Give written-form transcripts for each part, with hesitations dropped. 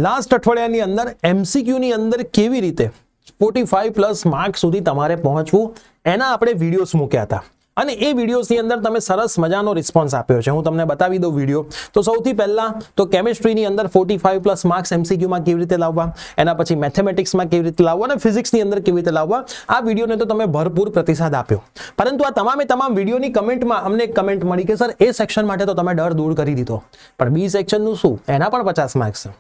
Last અઠવાડિયાની અંદર MCQ ની અંદર કેવી રીતે 45+ માર્ક સુધી તમારે પહોંચવું એના આપણે વિડીયોઝ મૂક્યા હતા અને એ વિડીયોઝની અંદર તમે સરસ મજાનો રિસ્પોન્સ આપ્યો છે. હું તમને બતાવી દઉં વિડીયો. તો સૌથી પહેલા તો કેમિસ્ટ્રીની અંદર 45+ માર્ક્સ MCQ માં કેવી રીતે લાવવા, એના પછી મેથેમેટિક્સમાં કેવી રીતે લાવવા અને ફિઝિક્સની અંદર કેવી રીતે લાવવા, આ વિડીયોને તો તમે ભરપૂર પ્રતિસાદ આપ્યો. પરંતુ આ તમામ વિડીયોની કમેન્ટમાં અમને એક કમેન્ટ મળી કે સર એ સેક્શન માટે તો તમે ડર દૂર કરી દીધો, પણ બી સેક્શનનું શું, એના પણ 50 માર્ક્સ છે.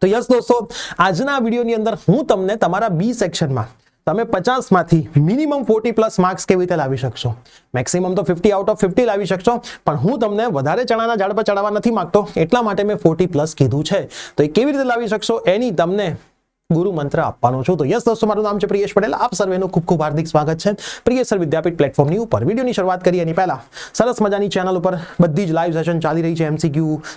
તો યસ દોસ્તો, આજના વિડીયોની અંદર હું તમને તમારા બી સેક્શનમાં તમે 50 માંથી મિનિમમ 40+ માર્ક્સ કેવી રીતે લાવી શકશો. મેક્સિમમ તો 50 આઉટ ઓફ 50 લાવી શકશો, પણ હું તમને વધારે ચણાના ઝાડ પર ચડાવવા નથી માંગતો, એટલા માટે મેં 40+ કીધું છે. તો એ કેવી રીતે લાવી શકશો એની તમને ગુરુ મંત્ર આપવાનો છું. તો યસ દોસ્તો, મારું નામ છે પ્રિયેશ પટેલ. આપ સર્વેનું ખૂબ ખૂબ હાર્દિક સ્વાગત છે પ્રિયેશ સર વિદ્યાપીઠ પ્લેટફોર્મની ઉપર. વિડીયોની શરૂઆત કરીએ એની પહેલા સરસ મજાની ચેનલ ઉપર બધી જ લાઈવ સેશન ચાલી રહી છે. MCQ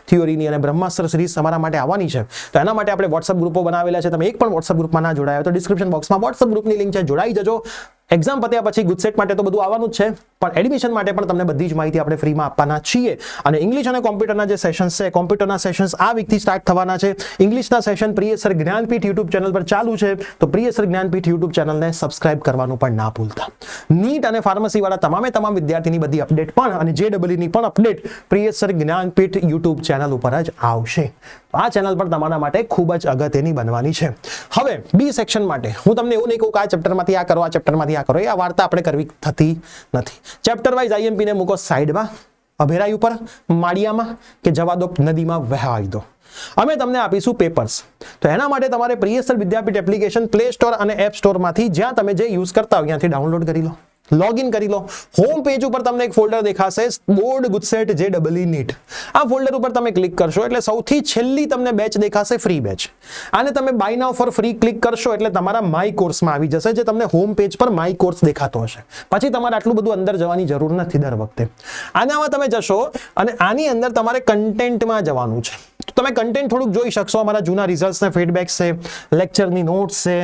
થિયોરીની અને બ્રહ્માસ્ત્ર સિરીઝ તમારા માટે આવવાની છે. તો એના માટે આપણે WhatsApp ગ્રુપો બનાવેલા છે. તમે એક પણ WhatsApp ગ્રુપમાં ના જોડાયો તો ડિસ્ક્રિપ્શન બોક્સમાં WhatsApp ગ્રુપની લિંક છે, જોડાઈ જજો. એક્ઝામ પત્યા પછી ગુજસેટ માટે તો બધું આવવાનું જ છે, પણ એડમિશન માટે પણ તમને બધી જ માહિતી આપણે ફ્રીમાં આપવાના છીએ. અને ઇંગ્લિશ અને કોમ્પ્યુટરના જે સેશન્સ છે, કોમ્પ્યુટરના સેશન્સ આ વીકથી સ્ટાર્ટ થવાના છે. ઇંગ્લિશના session Priyesh sir Gyanpeeth YouTube channel પર ચાલુ છે, તો પ્રિયેશ સર જ્ઞાનપીઠ યુટ્યુબ ચેનલને સબસ્ક્રાઇબ કરવાનું પણ ના ભૂલતા. નીટ અને ફાર્મસી વાળા તમામ વિદ્યાર્થીની બધી અપડેટ પણ અને JEE પણ update Priyesh sir Gyanpeeth YouTube channel ઉપર જ આવશે. આ ચેનલ પણ તમારા માટે ખૂબ જ અગત્યની બનવાની છે. હવે બી સેક્શન માટે હું તમને એવું નહીં કહું કે આ ચેપ્ટરમાંથી આ કરો, આ ચેપ્ટરમાંથી આ કરો, એ આ વાર્તા આપણે કરવી થતી નથી. ચેપ્ટર વાઇઝ IMP ને મૂકો સાઈડમાં, અભેરાઈ ઉપર, માળિયામાં કે જવા દો નદીમાં વહેવાઈ દો. અમે તમને આપીશું પેપર્સ. તો એના માટે તમારે પ્રિયેશ સર વિદ્યાપીઠ એપ્લિકેશન પ્લે સ્ટોર અને એપ સ્ટોરમાંથી જ્યાં તમે જે યુઝ કરતા હોય ત્યાંથી ડાઉનલોડ કરી લો, લોગિન કરી લો. હોમ પેજ ઉપર તમને એક ફોલ્ડર દેખાશે, બોર્ડ ગુજસેટ JEE નીટ. આ ફોલ્ડર ઉપર તમે ક્લિક કરશો એટલે સૌથી છેલ્લી તમને બેચ દેખાશે, ફ્રી બેચ. આને તમે buy now for free click કરશો એટલે તમારા માય કોર્સમાં આવી જશે, જે તમને હોમ પેજ પર માય કોર્સ દેખાતો હશે. પછી તમારે આટલું બધું અંદર જવાની જરૂર નથી દર વખતે. આનામાં તમે જશો અને આની અંદર તમારે કન્ટેન્ટમાં જવાનું છે. તો તમે કન્ટેન્ટ થોડુંક જોઈ શકશો. અમારા જૂના રિઝલ્ટ્સ ને ફીડબેક્સ છે, લેક્ચરની નોટ્સ છે,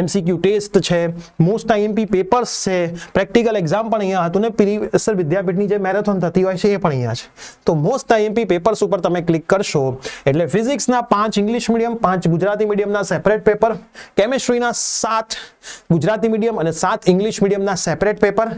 MCQ ટેસ્ટ છે, મોસ્ટ IMP પેપર્સ છે, પ્રેક્ટિકલ એક્ઝામ પણ અહીંયા હતું ને પ્રિયેશ સર વિદ્યાપીઠની જે મેરેથોન થતી હોય છે એ પણ અહીંયા છે. તો મોસ્ટ IMP પેપર્સ ઉપર તમે ક્લિક કરશો એટલે ફિઝિક્સના 5 ઇંગ્લિશ મીડિયમ, 5 ગુજરાતી મીડિયમના સેપરેટ પેપર, કેમિસ્ટ્રીના 7 ગુજરાતી મીડિયમ અને 7 ઇંગ્લિશ મીડિયમના સેપરેટ પેપર,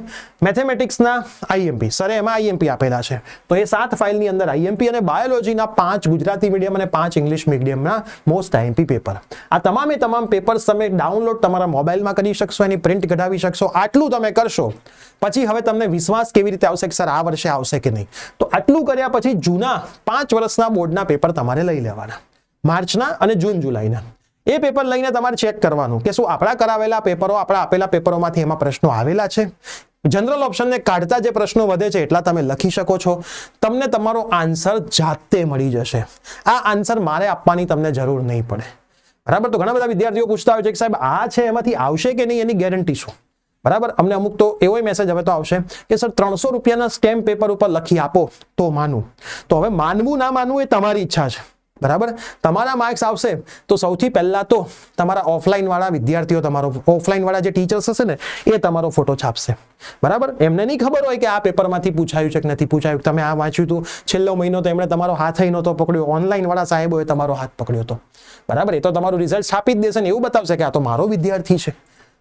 મેથેમેટિક્સના IMP, સરે એમાં IMP આપેલા છે તો એ 7 ફાઇલની અંદર IMP, અને બાયોલોજીના 5 ગુજરાતી મીડિયમ અને 5 ઇંગ્લિશ મીડિયમના મોસ્ટ IMP પેપર. આ તમામ પેપર્સ તમે ડાઉનલોડ તમારા મોબાઈલમાં કરી શકશો, એની પ્રિન્ટ કઢાવી શકશો. આટલું તમે કરશો પછી હવે તમને વિશ્વાસ કેવી રીતે આવશે કે સર આ વર્ષે આવશે કે નહીં. તો આટલું કર્યા પછી જૂના 5 વર્ષના બોર્ડના પેપર તમારે લઈ લેવાના, માર્ચના અને જૂન જુલાઈના. એ પેપર લઈને તમારે ચેક કરવાનું કે શું આપણા કરાવેલા પેપરો, આપણા આપેલા પેપરોમાંથી એમાં પ્રશ્નો આવેલા છે. જનરલ ઓપ્શનને કાઢતા જે પ્રશ્નો વધે છે એટલા તમે લખી શકો છો. તમને તમારો આન્સર જાતે મળી જશે. આ આન્સર મારે આપવાની તમને જરૂર નહીં પડે. બરાબર. તો ઘણા બધા વિદ્યાર્થીઓ પૂછતા હોય છે કે સાહેબ આ છે એમાંથી આવશે કે નહીં, એની ગેરંટી શું. બરાબર. અમને અમુક તો એવો મેસેજ હવે તો આવશે કે સર 300 રૂપિયાના સ્ટેમ્પ પેપર ઉપર લખી આપો તો માનું. તો હવે માનવું ના માનવું એ તમારી ઈચ્છા છે. બરાબર. તમારા માર્ક્સ આવશે તો સૌથી પહેલા તો તમારા ઓફલાઈન વાળા વિદ્યાર્થીઓ, તમારો ઓફલાઈન વાળા જે ટીચર્સ હશે ને એ તમારો ફોટો છાપશે. બરાબર. એમને નહીં ખબર હોય કે આ પેપરમાંથી પૂછાયું છે કે નથી પૂછાયું. તમે આ વાંચ્યું હતું છેલ્લો મહિનો તો એમણે તમારો હાથ નહોતો પકડ્યો, ઓનલાઈન વાળા સાહેબોએ તમારો હાથ પકડ્યો હતો. બરાબર. એ તો તમારું રિઝલ્ટ છાપી જ દેશે ને એવું બતાવશે કે આ તો મારો વિદ્યાર્થી છે.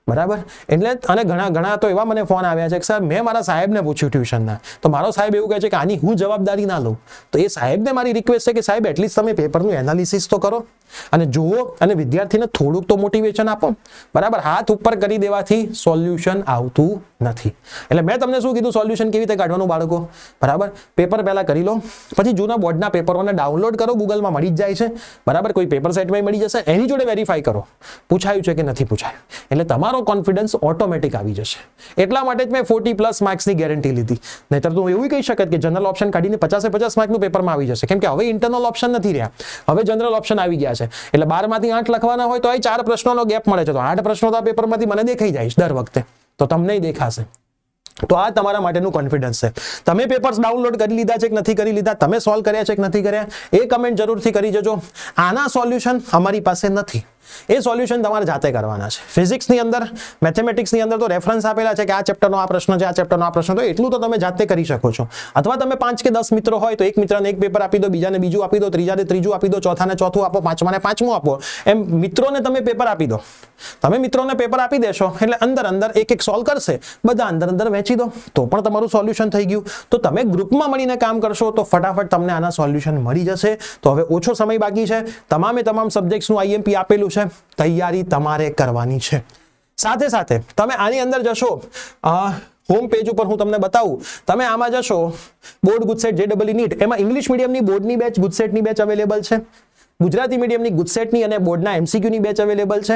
બરાબર. એટલે અને ઘણા તો એવા મને ફોન આવ્યા છે કે સાહેબ મેં મારા સાહેબને પૂછ્યું ટ્યુશનના, તો મારો સાહેબ એવું કહે છે કે આની હું જવાબદારી ના લઉં. તો એ સાહેબને મારી રિક્વેસ્ટ છે કે સાહેબ એટલીસ્ટ તમે પેપરનું એનાલિસિસ તો કરો અને જુઓ અને વિદ્યાર્થીને થોડુંક તો મોટિવેશન આપો. બરાબર. હાથ ઉપર કરી દેવાથી સોલ્યુશન આવતું નથી. એટલે મેં તમને શું કીધું, સોલ્યુશન કેવી રીતે કાઢવાનું બાળકો. બરાબર. પેપર પહેલા કરી લો, પછી જૂના બોર્ડના પેપરોને ડાઉનલોડ કરો, ગૂગલમાં મળી જ જાય છે. બરાબર. કોઈ પેપર સાઇટમાં મળી જશે, એની જોડે વેરીફાઈ કરો પૂછાયું છે કે નથી પૂછાયું. એટલે તમારો કોન્ફિડન્સ ઓટોમેટિક આવી જશે. એટલા માટે જ મેં 40+ માર્ક્સની ગેરંટી લીધી. નહીતર તો એવું કહી શકત કે જનરલ ઓપ્શન કાઢીને 50 માર્કનું પેપરમાં આવી જશે, કેમ કે હવે ઇન્ટરનલ ઓપ્શન નથી રહ્યા, હવે જનરલ ઓપ્શન આવી ગયા છે. એટલે 12 માંથી 8 લખવાના હોય તો એ 4 પ્રશ્નોનો ગેપ મળે છે, તો 8 પ્રશ્નો તો આ પેપરમાંથી મને દેખાઈ જાય દર વખતે, તો તમને દેખાશે. તો આ તમારા માટેનું કોન્ફિડન્સ છે. તમે પેપર્સ ડાઉનલોડ કરી લીધા છે કે નથી કરી લીધા, તમે સોલ્વ કર્યા છે કે નથી કર્યા, એ કમેન્ટ જરૂરથી કરી જજો. આના સોલ્યુશન અમારી પાસે નથી. એ સોલ્યુશન તમારે જાતે કરવાના છે. ફિઝિક્સની અંદર, મેથેમેટિક્સની અંદર તો રેફરન્સ આપેલા છે કે આ ચેપ્ટરનો આ પ્રશ્ન છે, આ ચેપ્ટરનો આ પ્રશ્ન, તો એટલું તો તમે જાતે કરી શકો છો. અથવા તમે 5 કે 10 મિત્રો હોય તો એક મિત્રને એક પેપર આપી દો, બીજાને બીજું આપી દો, ત્રીજાને ત્રીજું આપી દો, ચોથાને ચોથું આપો, પાંચમાને પાંચમું આપો. એમ મિત્રોને તમે પેપર આપી દો. તમે મિત્રોને પેપર આપી દેશો એટલે અંદર એક સોલ્વ કરશે, બધા અંદર વહેંચી દો તો પણ તમારું સોલ્યુશન થઈ ગયું. તો તમે ગ્રુપમાં મળીને કામ કરશો તો ફટાફટ તમને આના સોલ્યુશન મળી જશે. તો હવે ઓછો સમય બાકી છે. તમામ સબ્જેક્ટ્સનું IMP આપેલું છે, તૈયારી તમારે કરવાની છે. સાથે સાથે તમે આની અંદર જશો, હોમ પેજ ઉપર હું તમને બતાવું, તમે આમાં જશો બોર્ડ ગુજસેટ JEE નીટ, એમાં ઇંગ્લિશ મીડિયમની બોર્ડની બેચ, ગુજસેટની બેચ અવેલેબલ છે. ગુજરાતી મીડિયમની ગુજસેટની અને બોર્ડના MCQની બેચ અવેલેબલ છે.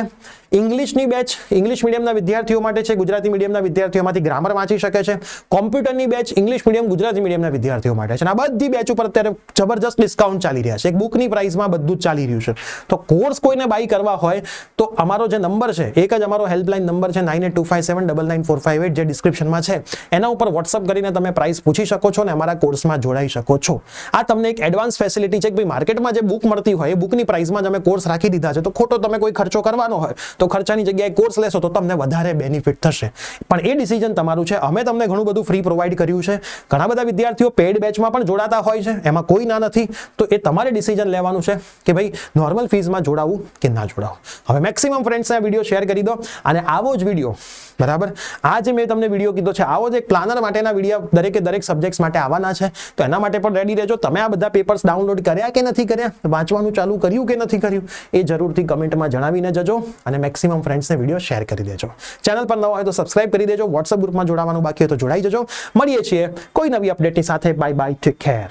ઇંગ્લિશની બેચ ઇંગ્લિશ મીડિયમના વિદ્યાર્થીઓ માટે છે, ગુજરાતી મીડિયમના વિદ્યાર્થીઓમાંથી ગ્રામર વાંચી શકે છે. કોમ્પ્યુટરની બેચ ઇંગ્લિશ મીડિયમ, ગુજરાતી મીડિયમના વિદ્યાર્થીઓ માટે છે. અને આ બધી બેચ ઉપર અત્યારે જબરજસ્ત ડિસ્કાઉન્ટ ચાલી રહ્યા છે. એક બુકની પ્રાઇસમાં બધું જ ચાલી રહ્યું છે. તો કોર્સ કોઈને બાય કરવા હોય તો અમારો જે નંબર છે, એક જ અમારો હેલ્પલાઇન નંબર છે 9825799458, જે ડિસ્ક્રિપ્શનમાં છે, એના ઉપર WhatsApp કરીને તમે પ્રાઇસ પૂછી શકો છો અને અમારા કોર્સમાં જોડાઈ શકો છો. આ તમને એક એડવાન્સ ફેસિલિટી છે કે ભાઈ માર્કેટમાં જે બુક મળતી હોય એ બુકની પ્રાઇસમાં જ અમે કોર્સ રાખી દીધા છે. તો ખોટો તમે કોઈ ખર્ચો કરવાનો હોય તો ખર્ચાની જગ્યાએ કોર્સ લેશો તો તમને વધારે બેનિફિટ થશે. પણ એ ડિસિઝન તમારું છે. અમે તમને ઘણું બધું ફ્રી પ્રોવાઈડ કર્યું છે. ઘણા બધા વિદ્યાર્થીઓ પેડ બેચમાં પણ જોડાતા હોય છે, એમાં કોઈ ના નથી. તો એ તમારે ડિસિઝન લેવાનું છે કે ભાઈ નોર્મલ ફીઝમાં જોડાવું કે ના જોડાવું. હવે મેક્સિમમ ફ્રેન્ડ્સને આ વિડીયો શેર કરી દો. અને આવો જ વિડીયો, બરાબર, આ જે મેં તમને વિડીયો કીધો છે, આવો જ એક પ્લાનર માટેના વિડીયો દરેક સબ્જેક્ટ્સ માટે આવવાના છે. તો એના માટે પણ રેડી રહેજો. તમે આ બધા પેપર્સ ડાઉનલોડ કર્યા કે નથી કર્યા, વાંચવાનું ચાલુ કર્યું કે નથી કર્યું, એ જરૂરથી કમેન્ટમાં જણાવીને જજો. અને મેક્સિમમ ફ્રેન્ડ્સને વિડીયો શેર કરી દેજો. ચેનલ પર નવા હોય તો સબસ્ક્રાઇબ કરી દેજો. WhatsApp ગ્રુપમાં જોડાવાનું બાકી હોય તો જોડાઈ જજો. મળીએ છીએ કોઈ નવી અપડેટની સાથે. Bye bye, take care.